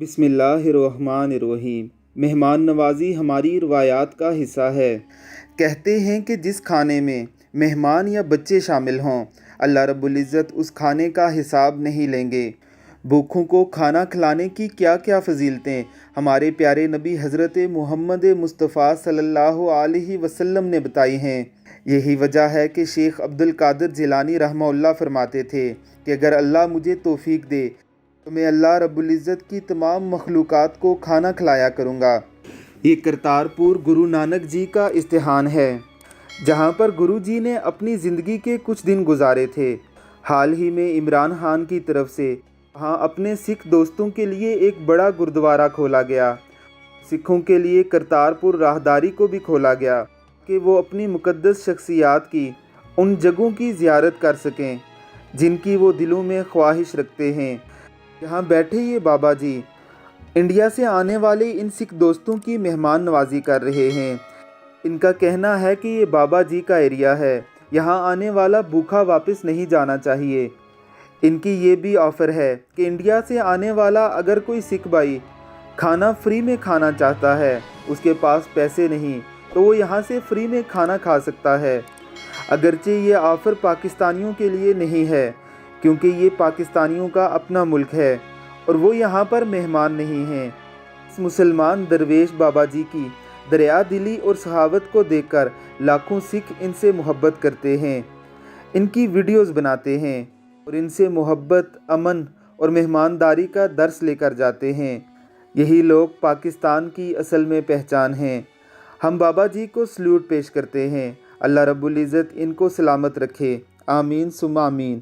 बिस्मिल्लाहिर्रहमानिर्रहीम। मेहमान नवाज़ी हमारी रवायात का हिस्सा है। कहते हैं कि जिस खाने में मेहमान या बच्चे शामिल हों, अल्लाह रब्बुल इज़्ज़त उस खाने का हिसाब नहीं लेंगे। भूखों को खाना खिलाने की क्या क्या फ़जीलतें हमारे प्यारे नबी हज़रत मुहम्मद मुस्तफ़ा सल्लल्लाहु अलैहि वसल्लम ने बताई हैं। यही वजह है कि शेख अब्दुल कादिर जिलानी रहमहुल्लाह फरमाते थे कि अगर अल्लाह मुझे तौफ़ीक दे तो मैं अल्लाह रब्बुल इज़्ज़त की तमाम मखलूक़ात को खाना खिलाया करूँगा। ये करतारपुर गुरु नानक जी का इस्तिहान है, जहाँ पर गुरु जी ने अपनी ज़िंदगी के कुछ दिन गुजारे थे। हाल ही में इमरान खान की तरफ से वहाँ अपने सिख दोस्तों के लिए एक बड़ा गुरुद्वारा खोला गया। सिखों के लिए करतारपुर राहदारी को भी खोला गया कि वो अपनी मुक़द्दस शख्सियात की उन जगहों की ज़ियारत कर सकें जिनकी वो दिलों में ख्वाहिश रखते हैं। यहाँ बैठे ये बाबा जी इंडिया से आने वाले इन सिख दोस्तों की मेहमान नवाजी कर रहे हैं। इनका कहना है कि ये बाबा जी का एरिया है, यहाँ आने वाला भूखा वापस नहीं जाना चाहिए। इनकी ये भी ऑफ़र है कि इंडिया से आने वाला अगर कोई सिख भाई खाना फ्री में खाना चाहता है, उसके पास पैसे नहीं, तो वो यहाँ से फ्री में खाना खा सकता है। अगरचे ये ऑफ़र पाकिस्तानियों के लिए नहीं है, क्योंकि ये पाकिस्तानियों का अपना मुल्क है और वो यहाँ पर मेहमान नहीं हैं। इस मुसलमान दरवेश बाबा जी की दरिया दिली और सहावत को देखकर लाखों सिख इनसे मोहब्बत करते हैं, इनकी वीडियोस बनाते हैं और इनसे मोहब्बत, अमन और मेहमानदारी का दर्स लेकर जाते हैं। यही लोग पाकिस्तान की असल में पहचान हैं। हम बाबा जी को सल्यूट पेश करते हैं। अल्लाह रब्बुल इज़्ज़त इनको सलामत रखे। आमीन सुम्मा आमीन।